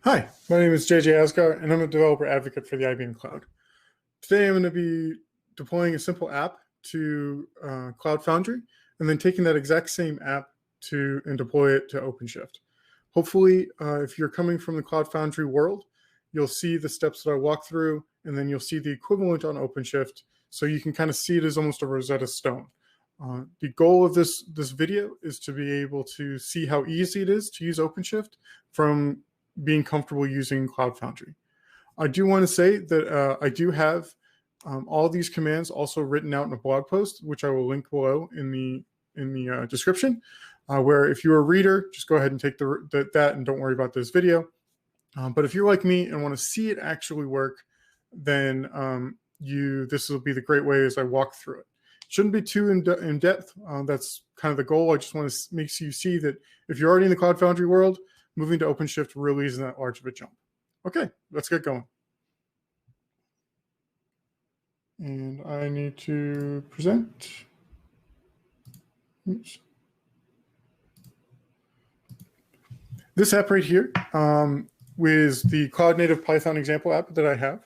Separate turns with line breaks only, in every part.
Hi, my name is JJ Asgar, and I'm a developer advocate for the IBM Cloud. Today, I'm going to be deploying a simple app to Cloud Foundry, and then taking that exact same app and deploy it to OpenShift. Hopefully, if you're coming from the Cloud Foundry world, you'll see the steps that I walk through, and then you'll see the equivalent on OpenShift, so you can kind of see it as almost a Rosetta Stone. The goal of this video is to be able to see how easy it is to use OpenShift from being comfortable using Cloud Foundry. I do want to say that I do have all these commands also written out in a blog post, which I will link below in the description, where if you're a reader, just go ahead and take that and don't worry about this video. But if you're like me and want to see it actually work, then this will be the great way as I walk through it. Shouldn't be too in depth. That's kind of the goal. I just want to make you see that if you're already in the Cloud Foundry world, moving to OpenShift really isn't that large of a jump. Okay, let's get going. And I need to present. Oops. This app right here is the Cloud Native Python example app that I have.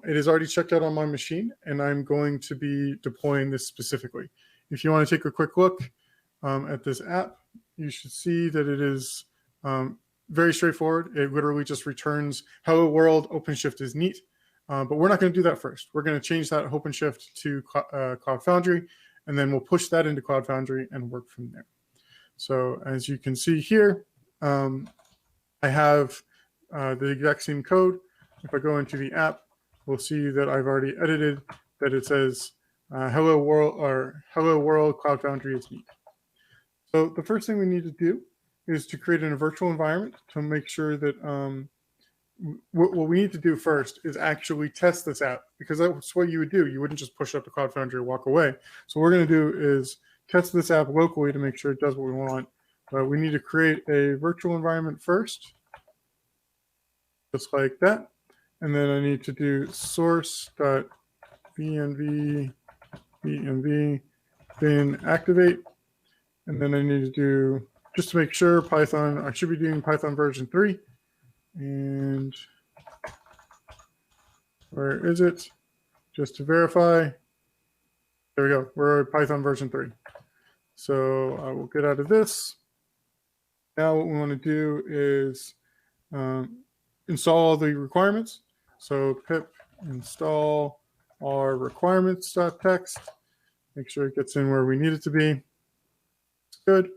It is already checked out on my machine, and I'm going to be deploying this specifically. If you want to take a quick look at this app, you should see that it is very straightforward. It literally just returns hello world, OpenShift is neat. But we're not going to do that first. We're going to change that OpenShift to Cloud Foundry, and then we'll push that into Cloud Foundry and work from there. So as you can see here, I have the exact same code. If I go into the app, we'll see that I've already edited that it says hello world, Cloud Foundry is neat. So the first thing we need to do is to create a virtual environment to make sure that what we need to do first is actually test this app, because that's what you would do. You wouldn't just push it up to Cloud Foundry and walk away. So what we're going to do is test this app locally to make sure it does what we want. But we need to create a virtual environment first, just like that. And then I need to do source.venv then activate. And then I need to do, just to make sure, Python, I should be doing Python version 3. And where is it? Just to verify. There we go. We're at Python version 3. So I will get out of this. Now what we want to do is install all the requirements. So pip install our requirements.txt. Make sure it gets in where we need it to be. It's good.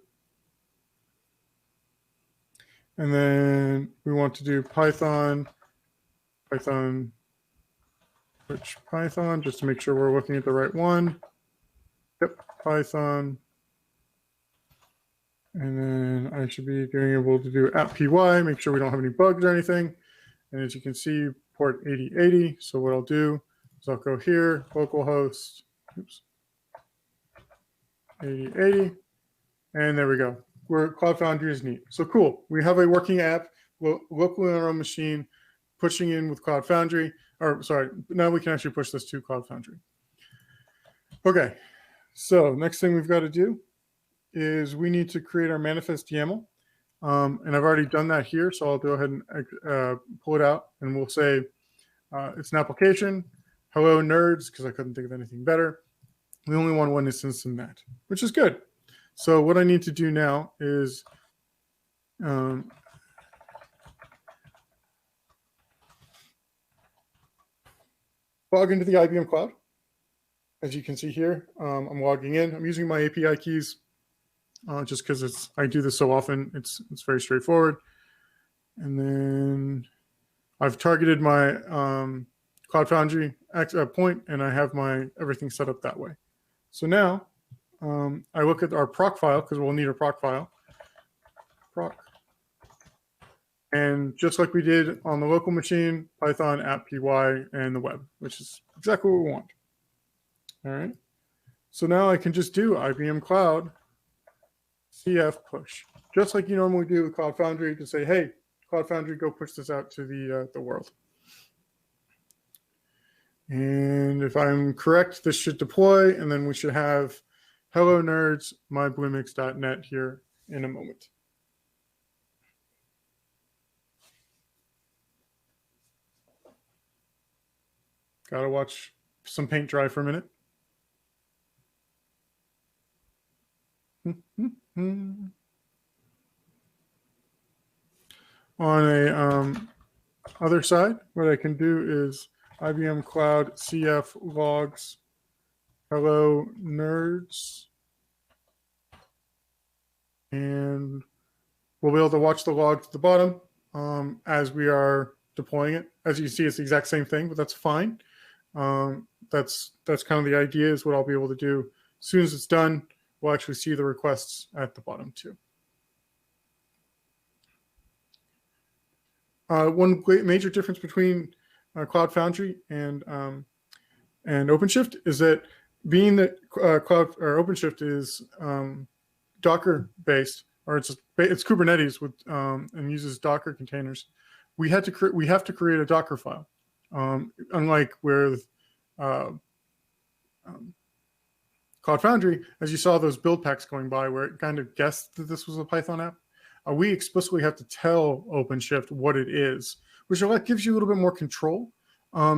And then we want to do Python, switch Python, just to make sure we're looking at the right one. Yep, Python. And then I should be being able to do app py, make sure we don't have any bugs or anything. And as you can see, port 8080. So what I'll do is I'll go here, localhost, 8080, and there we go. Cloud Foundry is neat. So cool. We have a working app locally on our own machine, pushing in with Cloud Foundry. Or sorry, now we can actually push this to Cloud Foundry. Okay. So next thing we've got to do is we need to create our manifest YAML. And I've already done that here. So I'll go ahead and pull it out, and we'll say it's an application. Hello, nerds, because I couldn't think of anything better. We only want one instance in that, which is good. So what I need to do now is log into the IBM Cloud. As you can see here, I'm logging in. I'm using my API keys just because I do this so often. It's very straightforward. And then I've targeted my Cloud Foundry point, and I have my everything set up that way. So now I look at our proc file, because we'll need a proc file. Proc. And just like we did on the local machine, Python, app py, and the web, which is exactly what we want. All right. So now I can just do IBM Cloud CF push, just like you normally do with Cloud Foundry, to say, hey, Cloud Foundry, go push this out to the world. And if I'm correct, this should deploy, and then we should have hello nerds, mybluemix.net here in a moment. Gotta watch some paint dry for a minute. On a other side, what I can do is IBM Cloud CF logs hello nerds, and we'll be able to watch the log at the bottom as we are deploying it. As you see, it's the exact same thing, but that's fine. That's kind of the idea, is what I'll be able to do. As soon as it's done, we'll actually see the requests at the bottom too. One major difference between Cloud Foundry and OpenShift is that, being that OpenShift is Docker based, or it's Kubernetes with and uses Docker containers, we have to create a Docker file. Unlike with Cloud Foundry, as you saw those build packs going by where it kind of guessed that this was a Python app, we explicitly have to tell OpenShift what it is, which gives you a little bit more control,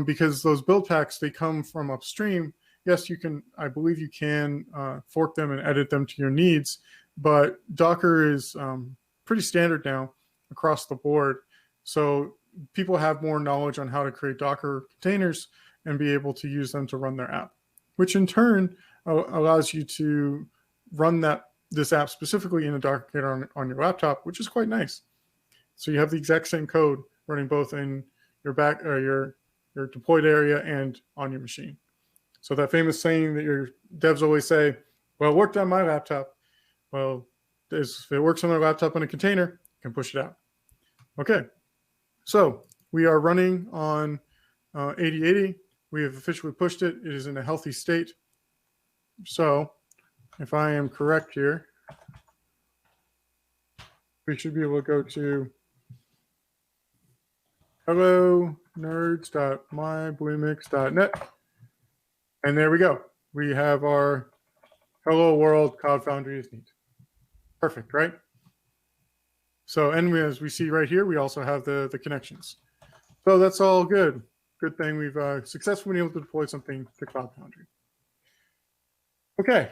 because those build packs, they come from upstream. Yes, you can, I believe you can fork them and edit them to your needs, but Docker is pretty standard now across the board. So people have more knowledge on how to create Docker containers and be able to use them to run their app, which in turn allows you to run this app specifically in a Docker container on your laptop, which is quite nice. So you have the exact same code running both in your your deployed area and on your machine. So that famous saying that your devs always say, well, it worked on my laptop. Well, if it works on a laptop in a container, you can push it out. Okay, so we are running on 8080. We have officially pushed it. It is in a healthy state. So if I am correct here, we should be able to go to hello nerds.mybluemix.net. And there we go. We have our hello world Cloud Foundry is neat. Perfect, right? So, and as we see right here, we also have the connections. So that's all good. Good thing we've successfully been able to deploy something to Cloud Foundry. Okay.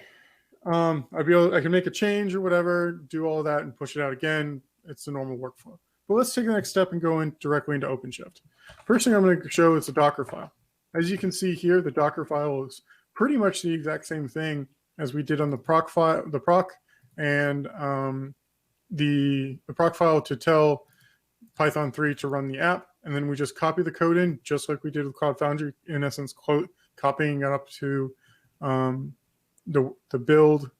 I can make a change or whatever, do all of that and push it out again. It's the normal workflow. But let's take the next step and go directly into OpenShift. First thing I'm going to show is the Docker file. As you can see here, the Docker file is pretty much the exact same thing as we did on the proc file, the proc file to tell Python 3 to run the app, and then we just copy the code in, just like we did with Cloud Foundry, in essence, copying it up to the build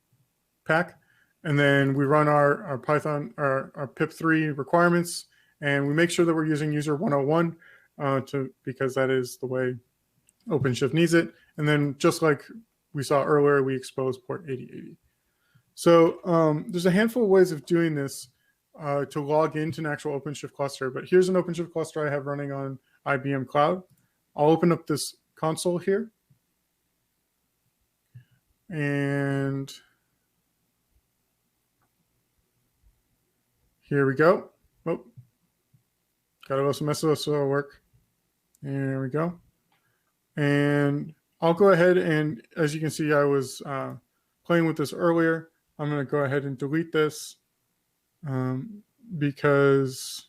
pack, and then we run our Python, our pip3 requirements, and we make sure that we're using user 101 because that is the way OpenShift needs it. And then just like we saw earlier, we expose port 8080. So there's a handful of ways of doing this to log into an actual OpenShift cluster, but here's an OpenShift cluster I have running on IBM Cloud. I'll open up this console here. And here we go. Oh, got a some SOS will work. There we go. And I'll go ahead and, as you can see, I was playing with this earlier. I'm going to go ahead and delete this because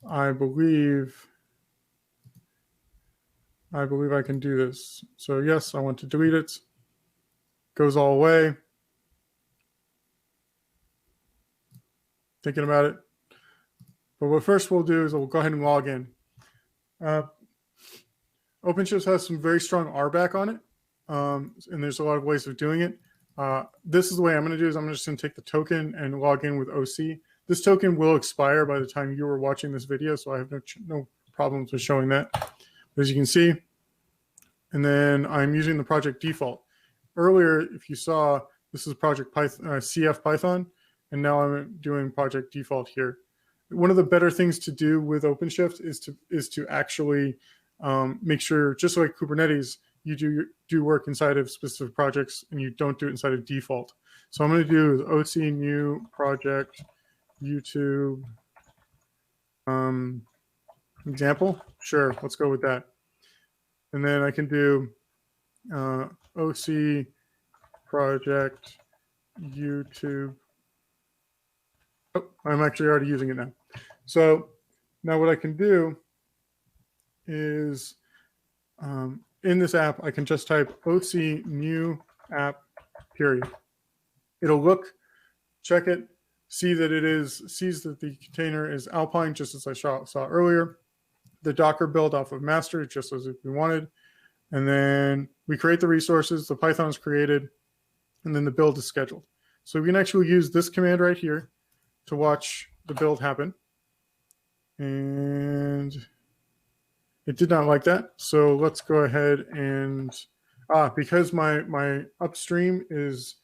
I believe I can do this. So yes, I want to delete it. Goes all away. Thinking about it. But what first we'll do is we'll go ahead and log in. OpenShift has some very strong RBAC on it, and there's a lot of ways of doing it. This is the way I'm going to do is I'm just going to take the token and log in with OC. This token will expire by the time you are watching this video, so I have no problems with showing that. But as you can see, and then I'm using the project default. Earlier, if you saw, this is project Python, CF Python, and now I'm doing project default here. One of the better things to do with OpenShift is to actually make sure, just like Kubernetes, you do work inside of specific projects and you don't do it inside of default. So I'm going to do OC new project YouTube example. Sure, let's go with that. And then I can do OC project YouTube. Oh, I'm actually already using it now. So now what I can do is in this app, I can just type OC new app period. It'll look, check it, sees that the container is Alpine, just as I saw earlier. The Docker build off of master, just as if we wanted. And then we create the resources, the Python is created, and then the build is scheduled. So we can actually use this command right here to watch the build happen. And it did not like that. So let's go ahead and, because my upstream is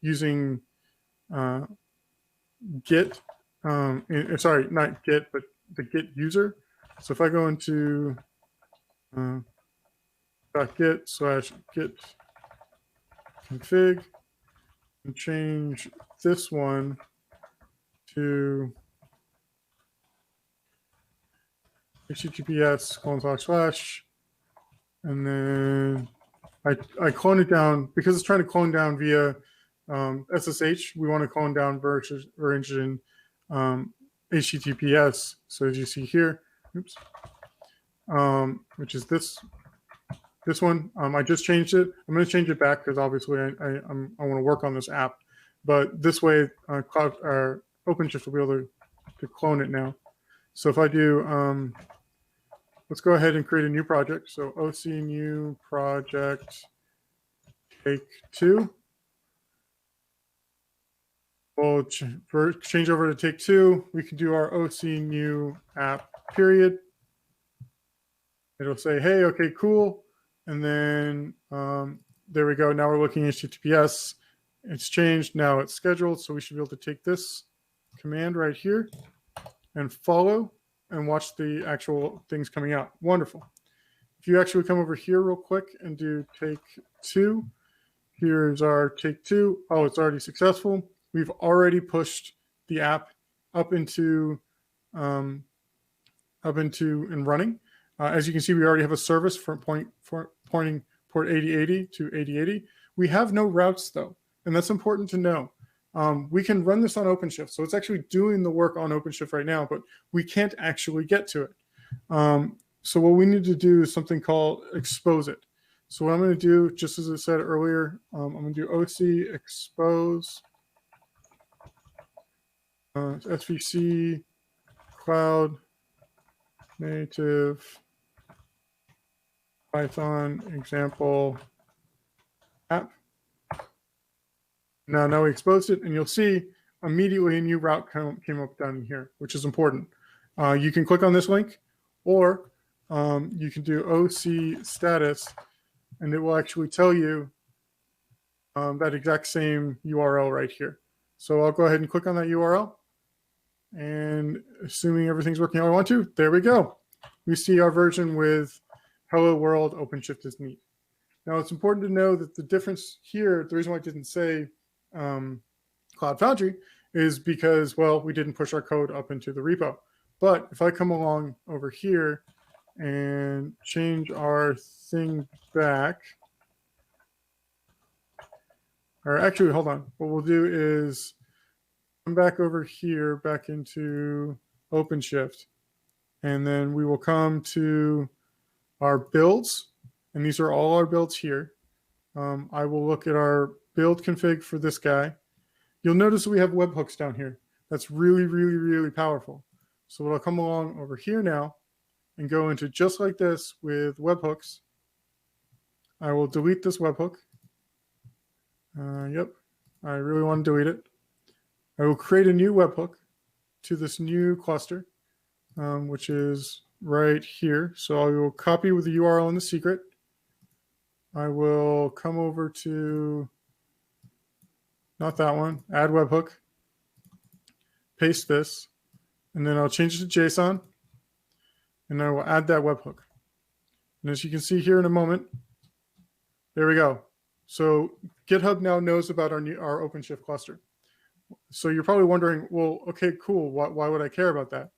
using Git, sorry, not Git, but the Git user. So if I go into .git/git config and change this one to https:// and then I clone it down because it's trying to clone down via SSH. We want to clone down version HTTPS. So as you see here, oops, which is this one. I just changed it. I'm going to change it back because obviously I want to work on this app. But this way, OpenShift will be able to clone it now. So if I do, let's go ahead and create a new project. So OC new project take 2. We'll change over to take 2. We can do our OC new app period. It'll say, hey, okay, cool. And then there we go. Now we're looking at HTTPS. It's changed. Now it's scheduled. So we should be able to take this command right here and follow and watch the actual things coming out. Wonderful. If you actually come over here real quick and do take 2, here's our take 2. Oh, it's already successful. We've already pushed the app up into and running. As you can see, we already have a service for pointing port 8080 to 8080. We have no routes though, and that's important to know. We can run this on OpenShift, so it's actually doing the work on OpenShift right now, but we can't actually get to it. So what we need to do is something called expose it. So what I'm going to do, just as I said earlier, I'm going to do OC expose SVC cloud native Python example app. Now we exposed it, and you'll see immediately a new route came up down here, which is important. You can click on this link, or you can do OC status, and it will actually tell you that exact same URL right here. So I'll go ahead and click on that URL, and assuming everything's working how I want to, there we go. We see our version with hello world, OpenShift is neat. Now it's important to know that the difference here, the reason why I didn't say Cloud Foundry is because, well, we didn't push our code up into the repo. But if I come along over here and change our thing back, or actually, hold on. What we'll do is come back over here, back into OpenShift, and then we will come to our builds, and these are all our builds here. I will look at our build config for this guy. You'll notice that we have webhooks down here. That's really, really, really powerful. So I'll come along over here now and go into just like this with webhooks. I will delete this webhook. Yep, I really want to delete it. I will create a new webhook to this new cluster, which is right here. So I will copy with the URL in the secret. I will come over to, not that one, add webhook, paste this, and then I'll change it to JSON, and I will add that webhook. And as you can see here in a moment, there we go. So GitHub now knows about our OpenShift cluster. So you're probably wondering, well, okay, cool. Why would I care about that?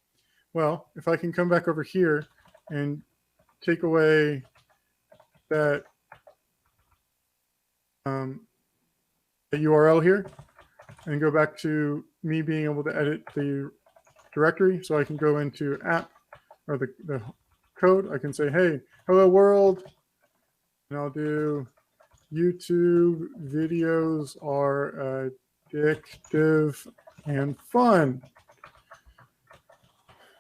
Well, if I can come back over here and take away that the URL here and go back to me being able to edit the directory. So I can go into app or the code. I can say, hey, hello world. And I'll do YouTube videos are addictive and fun.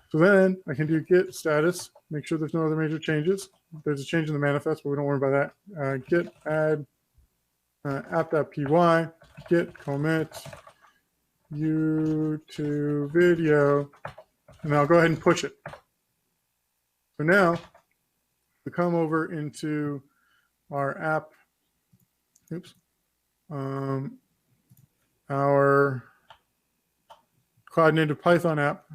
So then I can do git status, make sure there's no other major changes. There's a change in the manifest, but we don't worry about that. Git add app.py, git commit YouTube video, and I'll go ahead and push it. So now we come over into our app, our Cloud Native Python app,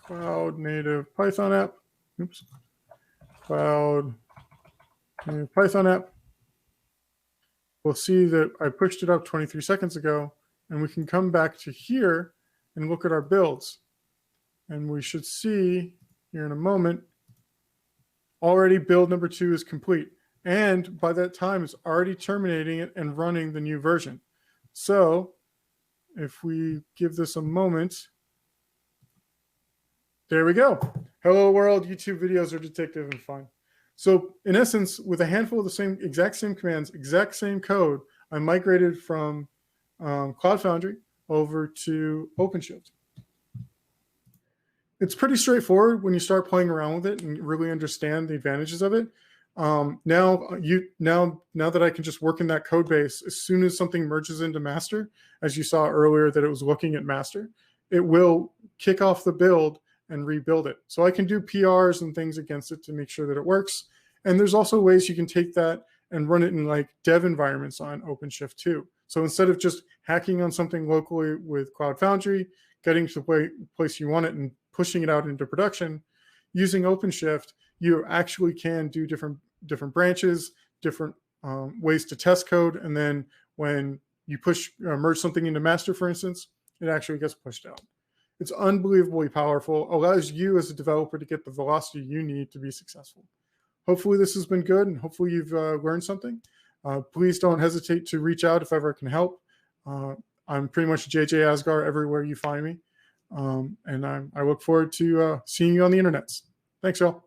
Cloud Native Python app, Cloud Native Python app. We'll see that I pushed it up 23 seconds ago, and we can come back to here and look at our builds. And we should see here in a moment, already build number 2 is complete. And by that time, it's already terminating it and running the new version. So if we give this a moment, there we go. Hello world, YouTube videos are addictive and fun. So in essence, with a handful of the exact same commands, exact same code, I migrated from Cloud Foundry over to OpenShift. It's pretty straightforward when you start playing around with it and really understand the advantages of it. Now that I can just work in that code base, as soon as something merges into master, as you saw earlier that it was looking at master, it will kick off the build and rebuild it. So I can do PRs and things against it to make sure that it works. And there's also ways you can take that and run it in like dev environments on OpenShift too. So instead of just hacking on something locally with Cloud Foundry, getting to the place you want it and pushing it out into production, using OpenShift, you actually can do different branches, different ways to test code. And then when you merge something into master, for instance, it actually gets pushed out. It's unbelievably powerful, allows you as a developer to get the velocity you need to be successful. Hopefully this has been good, and hopefully you've learned something. Please don't hesitate to reach out if ever I can help. I'm pretty much JJ Asgar everywhere you find me. And I look forward to seeing you on the internet. Thanks, y'all.